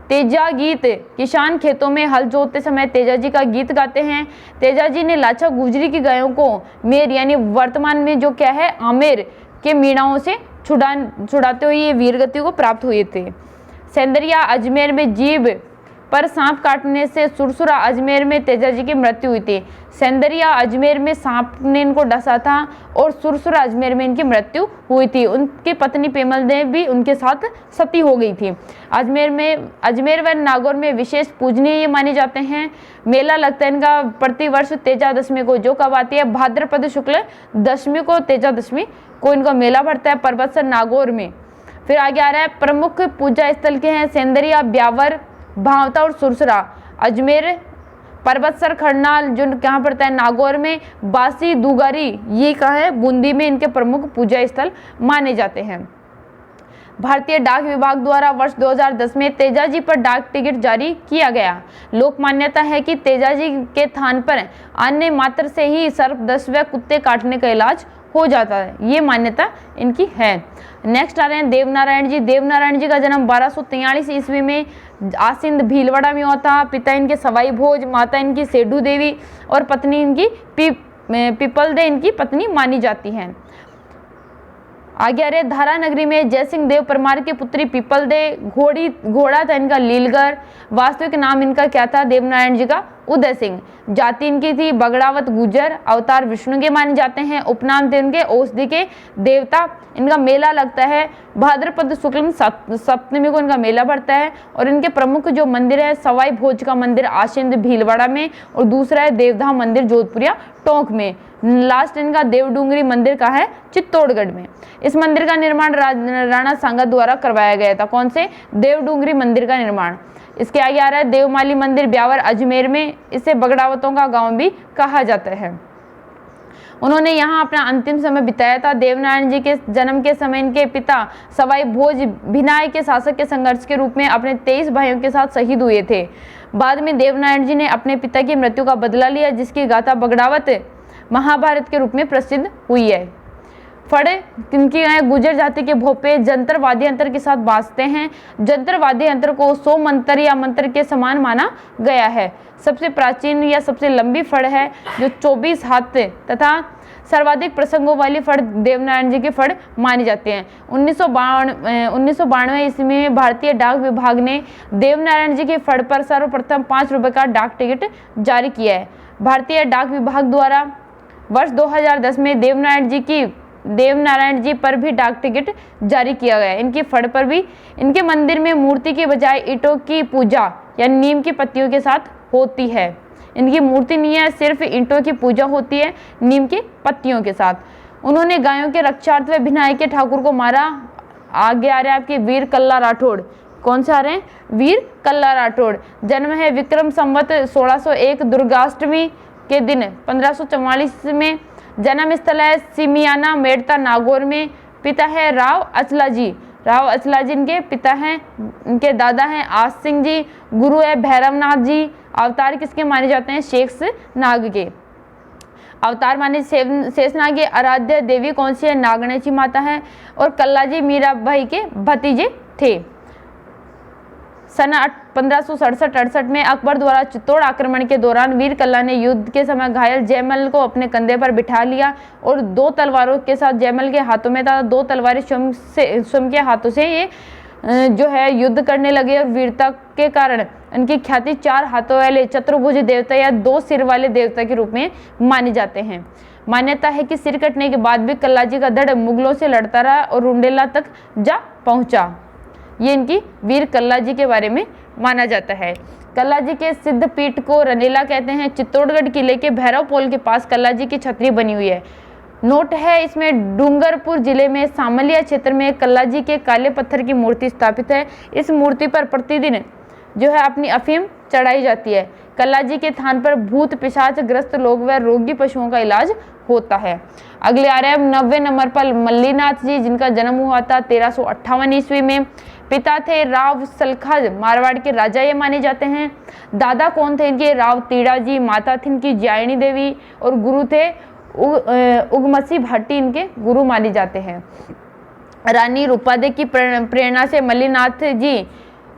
तेजा गीत, किसान खेतों में हल जोतते समय तेजाजी का गीत गाते हैं। तेजाजी ने लाचा गुजरी की गायों को मेर यानी वर्तमान में जो क्या है आमेर के मीणाओं से छुड़ाते हुए ये वीरगति को प्राप्त हुए थे। सेंदरिया अजमेर में जीभ पर सांप काटने से सुरसुरा अजमेर में तेजाजी की मृत्यु हुई थी। सेंदरिया अजमेर में सांप ने इनको डसा था और सुरसुरा अजमेर में इनकी मृत्यु हुई थी। उनकी पत्नी पेमल देव भी उनके साथ सती हो गई थी। अजमेर व नागौर में विशेष पूजनीय ये माने जाते हैं। मेला लगता है इनका प्रतिवर्ष तेजा दशमी को, जो कब आती है? भाद्रपद शुक्ल दशमी को तेजा दशमी को इनका मेला भरता है पर्वतसर नागौर में। फिर आगे आ रहा है प्रमुख पूजा स्थल के हैं सेंदरिया, ब्यावर, भावता और सुरसुरा। अजमेर, पर्वतसर, खरनाल जो कहाँ पड़ता है? नागौर में। बासी, दुगारी ये कहाँ है? बूंदी में इनके प्रमुख पूजा स्थल माने जाते हैं। भारतीय डाक विभाग द्वारा वर्ष 2010 में तेजाजी पर डाक टिकट जारी किया गया। लोक मान्यता है कि तेजाजी के थान पर अन्य मात्र से ही सर्पदंश व कुत्ते काटने का इलाज हो जाता है, ये मान्यता इनकी है। नेक्स्ट आ रहे हैं देवनारायण जी। देवनारायण जी का जन्म 1243 ईस्वी में आसिंद भीलवाड़ा में हुआ था। पिता इनके सवाई भोज, माता इनकी सेडू देवी और पत्नी इनकी पीपल दे इनकी पत्नी मानी जाती हैं। आगे आ रहे धारा नगरी में जयसिंह देव परमार की पुत्री पीपल दे। घोड़ा था इनका लीलगर। वास्तविक नाम इनका क्या था? देवनारायण जी का उदय सिंह। जाति इनकी थी बगड़ावत गुजर। अवतार विष्णु के माने जाते हैं। उपनाम थे इनके औषधि के देवता। इनका मेला लगता है भाद्रपद शुक्ल सप्तमी को इनका मेला भरता है। और इनके प्रमुख जो मंदिर है सवाई भोज का मंदिर आसिंद भीलवाड़ा में और दूसरा है देवधाम मंदिर जोधपुरिया टोंक में। लास्ट इनका देवडूंगरी मंदिर का है चित्तौड़गढ़ में। इस मंदिर का निर्माण राणा सांगा द्वारा करवाया गया था। कौन से? देवडूंगरी मंदिर का निर्माण। इसके आगे आ रहा है देवमाली मंदिर ब्यावर अजमेर में। इसे बगड़ावतों का गांव भी कहा जाता है। उन्होंने यहाँ अपना अंतिम समय बिताया था। देवनारायण जी के जन्म के समय इनके पिता सवाई भोज भिनाय के शासक के संघर्ष के रूप में अपने 23 भाइयों के साथ शहीद हुए थे। बाद में देवनारायण जी ने अपने पिता की मृत्यु का बदला लिया, जिसकी गाथा बगड़ावत महाभारत के रूप में प्रसिद्ध हुई है। फड़ किनकी है? गुजर जाति के भोपे जंतर वाद्य यंत्र के साथ बाजते हैं। जंतर वाद्य यंत्र को 100 मंत्र या मंत्र के समान माना गया है। सबसे प्राचीन या सबसे लंबी फड़ है जो 24 हाथ तथा सर्वाधिक प्रसंगों वाली फड़ देवनारायण जी की फड़ मानी जाती है। 1992 ईस्वी में भारतीय डाक विभाग ने देवनारायण जी की फड़ पर सर्वप्रथम 5 रुपये का डाक टिकट जारी किया है। भारतीय डाक विभाग द्वारा वर्ष 2010 में देवनारायण जी पर भी डाक टिकट जारी किया गया। इनकी फड़ पर भी इनके मंदिर में मूर्ति के बजाय ईंटों की पूजा या नीम की पत्तियों के साथ होती है। इनकी मूर्ति नहीं है, सिर्फ ईंटों की पूजा होती है नीम की पत्तियों के साथ। उन्होंने गायों के रक्षार्थ व भिनाई के ठाकुर को मारा। आगे आ रहे हैं आपके वीर कल्ला राठौड़। कौन से आ रहे हैं? वीर कल्ला राठौड़। जन्म है विक्रम संवत 1601 दुर्गाष्टमी के दिन 1544 में। जन्म स्थल है सिमियाना मेड़ता नागौर में। पिता है राव अचला जी। इनके पिता हैं, इनके दादा हैं आस सिंह जी। गुरु है भैरवनाथ जी। अवतार किसके माने जाते हैं? शेष नाग के अवतार माने शेषनाग की आराध्य देवी कौन सी है? नागणेची माता है। और कल्ला जी मीराबाई के भतीजे थे। सन 1567-68 में अकबर द्वारा चित्तौड़ आक्रमण के दौरान वीर कल्ला ने युद्ध के समय घायल जयमल को अपने कंधे पर बिठा लिया और 2 तलवारों के साथ जयमल के हाथों में था। 2 तलवारें स्वयं के हाथों से ये जो है युद्ध करने लगे और वीरता के कारण उनकी ख्याति 4 हाथों वाले चतुर्भुज देवता या 2 सिर वाले देवता के रूप में माने जाते हैं। मान्यता है कि सिर कटने के बाद भी कल्लाजी का धड़ मुगलों से लड़ता रहा और रुंडेला तक जा पहुंचा। ये इनकी वीर कल्लाजी के बारे में माना जाता है। कल्लाजी के सिद्ध पीठ को रनेला कहते हैं। चित्तौड़गढ़ किले के भैरव पोल के पास कल्लाजी की छतरी बनी हुई है। नोट है इसमें डूंगरपुर जिले में सामलिया क्षेत्र में कल्लाजी के काले पत्थर की मूर्ति स्थापित है। इस मूर्ति पर प्रतिदिन जो है अपनी अफीम चढ़ाई जाती है। कल्लाजी के थान पर भूत पिशाच ग्रस्त लोग व रोगी पशुओं का इलाज होता है। अगले आ रहे हैं 90 नंबर पर मल्लीनाथ जी, जिनका जन्म हुआ था 1358 ईस्वी में। पिता थे राव सलखा, मारवाड़ के राजा ये माने जाते हैं। दादा कौन थे इनके? राव तीड़ा जी। माता थी इनकी ज्यायणी देवी और गुरु थे उगमसी भाटी, इनके गुरु माने जाते हैं। रानी रूपादे की प्रेरणा से मल्लीनाथ जी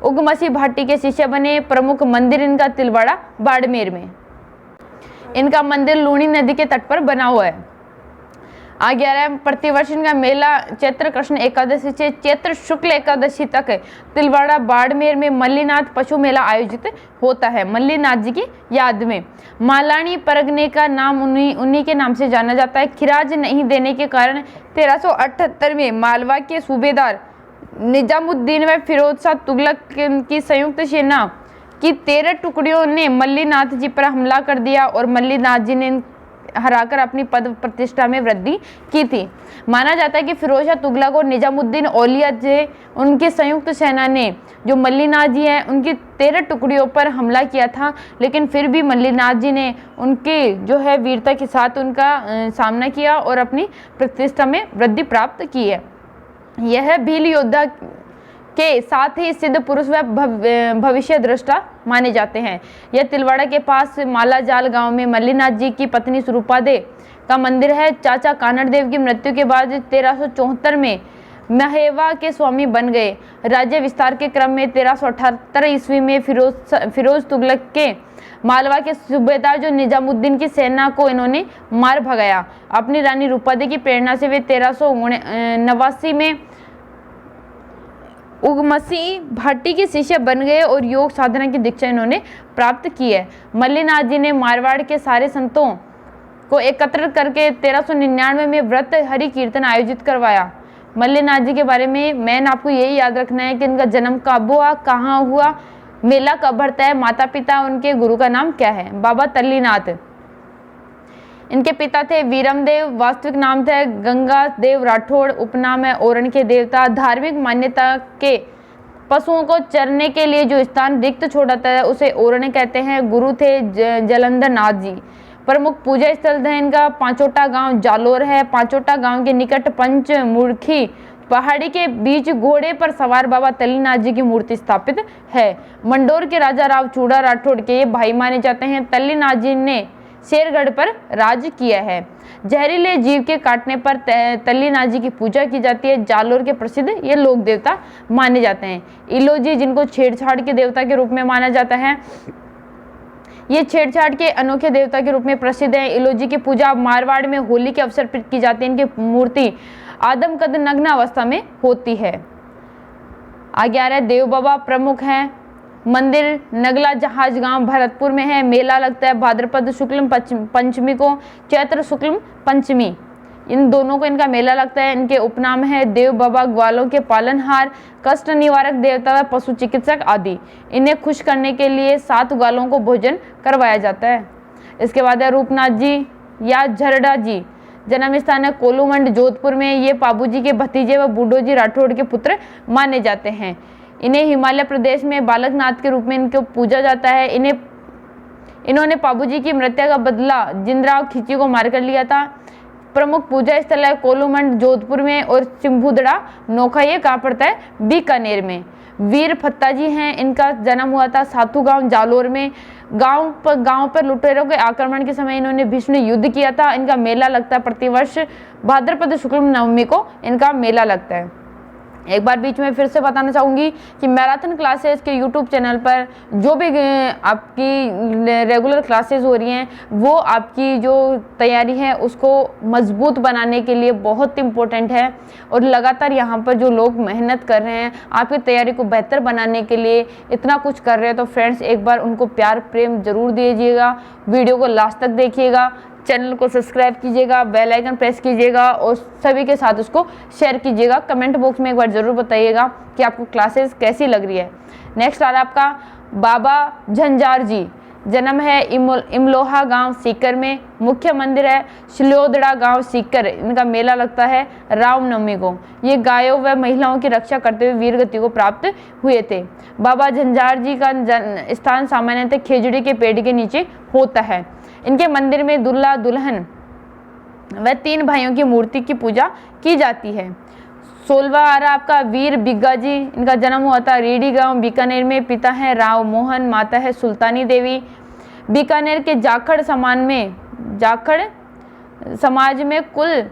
उगमसी भाटी के शिष्य बने। प्रमुख मंदिर इनका तिलवाड़ा बाड़मेर में। इनका मंदिर लूणी नदी के तट पर बना हुआ है। आगे आ रहा है प्रतिवर्ष इनका मेला चैत्र कृष्ण एकादशी से चैत्र शुक्ल एकादशी तक तिलवाड़ा बाड़मेर में मल्लीनाथ पशु मेला आयोजित होता है। मल्लीनाथ जी की याद में मालानी परगने का नाम उन्हीं के नाम से जाना जाता है। खिराज नहीं देने के कारण 1378 में मालवा के सूबेदार निजामुद्दीन व फिरोज शाह तुगलक की संयुक्त सेना की 13 टुकड़ियों ने मल्लीनाथ जी पर हमला कर दिया और मल्लीनाथ जी ने हराकर अपनी पद प्रतिष्ठा में वृद्धि की थी। माना जाता है कि फिरोज शाह तुगलक और निजामुद्दीन औलिया जी उनकी संयुक्त सेना ने जो मल्लीनाथ जी हैं उनकी 13 टुकड़ियों पर हमला किया था, लेकिन फिर भी मल्लीनाथ जी ने उनकी जो है वीरता के साथ उनका सामना किया और अपनी प्रतिष्ठा में वृद्धि प्राप्त की है। यह भील योद्धा के साथ ही सिद्ध पुरुष व भविष्य दृष्टा माने जाते हैं। यह तिलवाड़ा के पास मालाजाल गांव में मल्लीनाथ जी की पत्नी स्वरूपादे का मंदिर है। चाचा कानड़ देव की मृत्यु के बाद 1374 में महेवा के स्वामी बन गए। राज्य विस्तार के क्रम में 1378 ईस्वी में फिरोज तुगलक के मालवा के सूबेदार जो निजामुद्दीन की सेना को इन्होंने मार भगाया। अपनी रानी रूपादे की प्रेरणा से वे 1389 में उगमसी भाटी के शिष्य बन गए और योग साधना की दीक्षा इन्होंने प्राप्त की है। मल्लीनाथ जी ने मारवाड़ के सारे संतों को एकत्र करके 1399 में व्रत हरि कीर्तन आयोजित करवाया। मल्लीनाथ जी के बारे में मैंने आपको यही याद रखना है कि इनका जन्म कब हुआ, कहाँ हुआ, मेला कब भरता है, माता पिता उनके गुरु का नाम क्या है। बाबा तल्लीनाथ इनके पिता थे वीरमदेव, वास्तविक नाम थे गंगा देव राठौड़, उपनाम है ओरण के देवता। धार्मिक मान्यता के पशुओं को चरने के लिए जो स्थान रिक्त छोड़ता है उसे ओरण कहते हैं। गुरु थे जलंधर नाथ जी। प्रमुख पूजा स्थल है इनका पांचोटा गांव जालोर है। पांचोटा गांव के निकट पंचमुखी पहाड़ी के बीच घोड़े पर सवार बाबा तल्लीनाथ जी की मूर्ति स्थापित है। मंडोर के राजा राव चूड़ा राठौड़ के ये भाई माने जाते हैं। तल्लीनाथ जी ने शेरगढ़ पर राज किया है। जहरीले जीव के काटने पर तल्लीनाथ जी की पूजा की जाती है। जालोर के प्रसिद्ध ये लोक देवता माने जाते हैं। इलोजी जिनको छेड़छाड़ के देवता के रूप में माना जाता है, ये छेड़छाड़ के अनोखे देवता के रूप में प्रसिद्ध है। इलोजी की पूजा मारवाड़ में होली के अवसर पर की जाती है। इनकी मूर्ति आदमकद नग्न अवस्था में होती है। आगे आ रहा है देव बाबा प्रमुख हैं। मंदिर नगला जहाज गांव भरतपुर में है। मेला लगता है भाद्रपद शुक्ल पंचमी को, चैत्र शुक्ल पंचमी, इन दोनों को इनका मेला लगता है। इनके उपनाम है देव बाबा, ग्वालों के पालनहार, कष्ट निवारक देवता व पशु चिकित्सक आदि। इन्हें खुश करने के लिए 7 ग्वालों को भोजन करवाया जाता है। इसके बाद है रूपनाथ जी या झरडा जी, जन्म स्थान है कोलूमंड जोधपुर में। ये पाबूजी के भतीजे व बूढ़ो जी राठौड़ के पुत्र माने जाते हैं। इन्हें हिमालय प्रदेश में बालकनाथ के रूप में इनको पूजा जाता है। इन्होंने पाबूजी की मृत्यु का बदला जिंदराव खिची को मारकर लिया था। प्रमुख पूजा स्थल है कोलूमंड जोधपुर में और चिम्बुदड़ा नोखा ये कहाँ पड़ता है, बीकानेर में। वीर फत्ता जी हैं, इनका जन्म हुआ था साथू गांव जालोर में। गांव पर लुटेरों के आक्रमण के समय इन्होंने भीषण युद्ध किया था। इनका मेला लगता है प्रतिवर्ष भाद्रपद शुक्ल नवमी को इनका मेला लगता है। एक बार बीच में फिर से बताना चाहूँगी कि मैराथन क्लासेस के यूट्यूब चैनल पर जो भी आपकी रेगुलर क्लासेस हो रही हैं वो आपकी जो तैयारी है उसको मजबूत बनाने के लिए बहुत इम्पोर्टेंट है। और लगातार यहाँ पर जो लोग मेहनत कर रहे हैं आपकी तैयारी को बेहतर बनाने के लिए इतना कुछ कर रहे हैं, तो फ्रेंड्स एक बार उनको प्यार प्रेम ज़रूर दीजिएगा। वीडियो को लास्ट तक देखिएगा, चैनल को सब्सक्राइब कीजिएगा, बेल आइकन प्रेस कीजिएगा और सभी के साथ उसको शेयर कीजिएगा। कमेंट बॉक्स में एक बार ज़रूर बताइएगा कि आपको क्लासेस कैसी लग रही है। नेक्स्ट आ रहा है आपका बाबा झंझार जी। जन्म है इमलोहा गांव सीकर में। मुख्य मंदिर है शिलोदड़ा गांव सीकर। इनका मेला लगता है रामनवमी को। ये गायों व महिलाओं की रक्षा करते हुए वीर गति को प्राप्त हुए थे। बाबा झंझार जी का स्थान सामान्यतः खेजड़ी के पेड़ के नीचे होता है। इनके मंदिर में दूल्हा दुल्हन व 3 भाइयों की मूर्ति की पूजा की जाती है। 16वां आ रहा आपका वीर बिग्गा जी। इनका जन्म हुआ था रेडी गांव बीकानेर में। पिता है राव मोहन, माता है सुल्तानी देवी। बीकानेर के जाखड़ समाज में कुल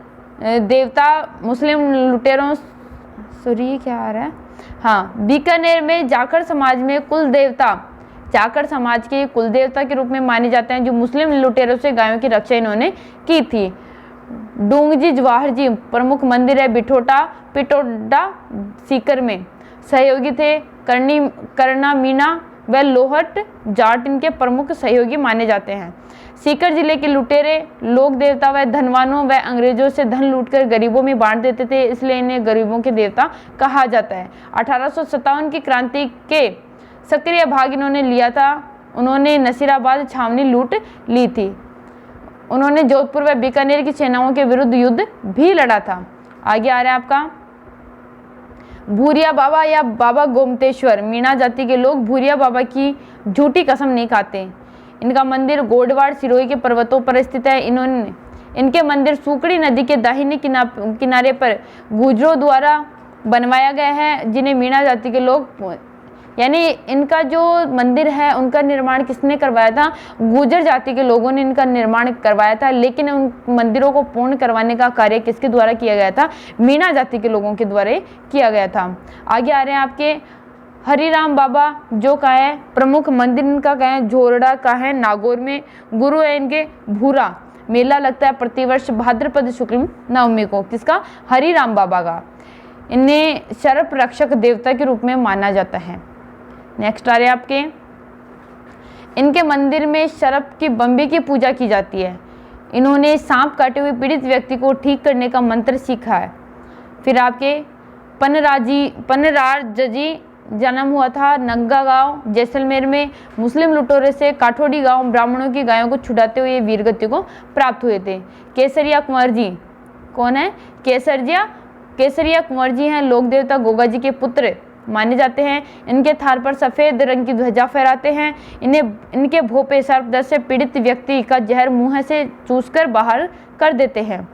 देवता मुस्लिम लुटेरों क्या आ रहा है, हाँ, बीकानेर में जाखड़ समाज में कुल देवता जाखड़ समाज के कुल देवता के रूप में माने जाते हैं, जो मुस्लिम लुटेरों से गायों की रक्षा इन्होंने की थी। डूंगजी जवाहर जी प्रमुख मंदिर है पिटोडा सीकर में। सहयोगी थे करना मीना व लोहट जाट इनके प्रमुख सहयोगी माने जाते हैं। सीकर जिले के लुटेरे लोक देवता व धनवानों व अंग्रेजों से धन लूटकर गरीबों में बांट देते थे, इसलिए इन्हें गरीबों के देवता कहा जाता है। 1857 की क्रांति के सक्रिय भाग इन्होंने लिया था। उन्होंने नसीराबाद छावनी लूट ली थी। उन्होंने जोधपुर व बीकानेर की सेनाओं के विरुद्ध युद्ध भी लड़ा था। आगे आ रहा है आपका भूरिया बाबा या बाबा गोमतेश्वर। मीणा जाति के लोग भूरिया बाबा की झूठी कसम नहीं खाते। इनका मंदिर गोडवाड़ सिरोही के पर्वतों पर स्थित है। इनके मंदिर सूकड़ी नदी के दाहिने किनारे पर गुजरों द्वारा बनवाया गया है, जिन्हें मीणा जाति के लोग यानी इनका जो मंदिर है उनका निर्माण किसने करवाया था? गुर्जर जाति के लोगों ने इनका निर्माण करवाया था, लेकिन उन मंदिरों को पूर्ण करवाने का कार्य किसके द्वारा किया गया था? मीणा जाति के लोगों के द्वारा किया गया था। आगे आ रहे हैं आपके हरिराम बाबा, जो का है प्रमुख मंदिर इनका का है झोरड़ा का है नागौर में। गुरु है इनके भूरा। मेला लगता है प्रतिवर्ष भाद्रपद शुक्ल नवमी को। किसका? हरिराम बाबा का। इन्हें सर्प रक्षक देवता के रूप में माना जाता है। नेक्स्ट आ रहे आपके इनके मंदिर में सर्प की बम्बे की पूजा की जाती है। इन्होंने सांप काटे हुए पीड़ित व्यक्ति को ठीक करने का मंत्र सीखा है। फिर आपके पनराजी जन्म हुआ था नग्गा गांव जैसलमेर में। मुस्लिम लुटेरों से काठोड़ी गांव ब्राह्मणों की गायों को छुड़ाते हुए वीरगति को प्राप्त हुए थे। केसरिया कुंवर जी कौन है? केसरिया कुंवर जी हैं लोक देवता गोगा जी के पुत्र माने जाते हैं। इनके थार पर सफ़ेद रंग की ध्वजा फहराते हैं। इनके भोपे सर्पदंश से पीड़ित व्यक्ति का जहर मुंह से चूसकर बाहर कर देते हैं।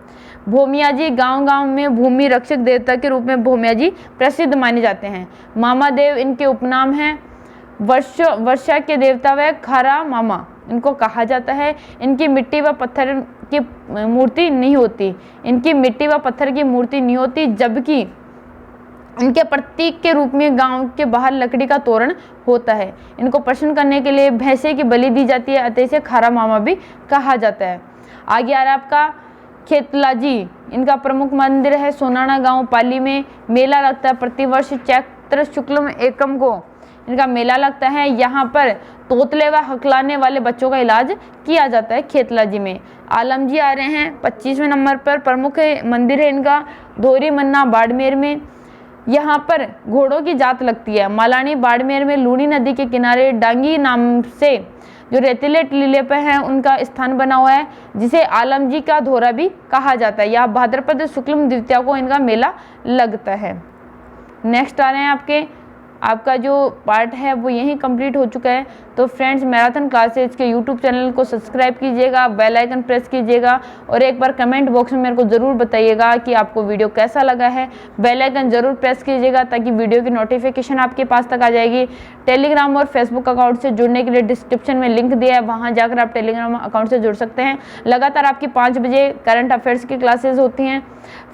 भोमिया जी गांव-गांव में भूमि रक्षक देवता के रूप में भोमिया जी प्रसिद्ध माने जाते हैं। मामा देव इनके उपनाम हैं। वर्षा के देवता व खारा मामा इनको कहा जाता है। इनकी मिट्टी व पत्थर की मूर्ति नहीं होती। जबकि इनके प्रतीक के रूप में गांव के बाहर लकड़ी का तोरण होता है। इनको प्रसन्न करने के लिए भैंसे की बलि दी जाती है, अतः इसे खारा मामा भी कहा जाता है। आगे आ रहा है आपका खेतला जी। इनका प्रमुख मंदिर है सोनाना गांव पाली में। मेला लगता है प्रतिवर्ष चैत्र शुक्ल एकम को इनका मेला लगता है। यहाँ पर तोतले व हकलाने वाले बच्चों का इलाज किया जाता है खेतला जी में। आलम जी आ रहे हैं 25वें नंबर पर। प्रमुख मंदिर है इनका धोरी मन्ना बाड़मेर में। यहाँ पर घोड़ों की जात लगती है। मालानी बाड़मेर में लूनी नदी के किनारे डांगी नाम से जो रेतीले टीले पे हैं उनका स्थान बना हुआ है, जिसे आलम जी का धोरा भी कहा जाता है। यह भाद्रपद शुक्ल द्वितीया को इनका मेला लगता है। नेक्स्ट आ रहे हैं आपका जो पार्ट है वो यहीं कंप्लीट हो चुका है। तो फ्रेंड्स मैराथन क्लासेज के यूट्यूब चैनल को सब्सक्राइब कीजिएगा, बेल आइकन प्रेस कीजिएगा और एक बार कमेंट बॉक्स में मेरे को ज़रूर बताइएगा कि आपको वीडियो कैसा लगा है। बेल आइकन ज़रूर प्रेस कीजिएगा ताकि वीडियो की नोटिफिकेशन आपके पास तक आ जाएगी। टेलीग्राम और फेसबुक अकाउंट से जुड़ने के लिए डिस्क्रिप्शन में लिंक दिया है, वहाँ जाकर आप टेलीग्राम अकाउंट से जुड़ सकते हैं। लगातार आपकी 5 बजे करंट अफेयर्स की क्लासेस होती हैं,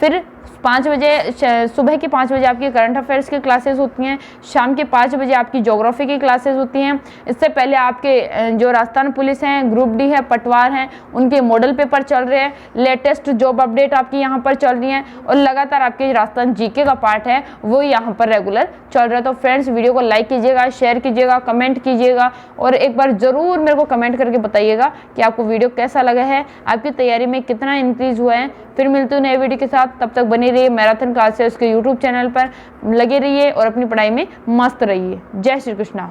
फिर 5 बजे सुबह के 5 बजे आपकी करंट अफेयर्स की क्लासेस होती हैं, शाम के 5 बजे आपकी ज्योग्राफी की क्लासेस होती हैं। इससे पहले आपके जो राजस्थान पुलिस हैं, ग्रुप डी है, पटवार हैं, उनके मॉडल पेपर चल रहे हैं, लेटेस्ट जॉब अपडेट आपकी यहाँ पर चल रही हैं और लगातार आपके राजस्थान जीके का पार्ट है वो यहाँ पर रेगुलर चल रहा है। तो फ्रेंड्स वीडियो को लाइक कीजिएगा, शेयर कीजिएगा, कमेंट कीजिएगा और एक बार ज़रूर मेरे को कमेंट करके बताइएगा कि आपको वीडियो कैसा लगा है, आपकी तैयारी में कितना इंक्रीज़ हुआ है। फिर मिलते हैं नए वीडियो के साथ, तब तक बने रहिए मैराथन क्लासेस के यूट्यूब चैनल पर, लगे रहिए और अपनी पढ़ाई में मस्त रहिए। जय श्री कृष्णा।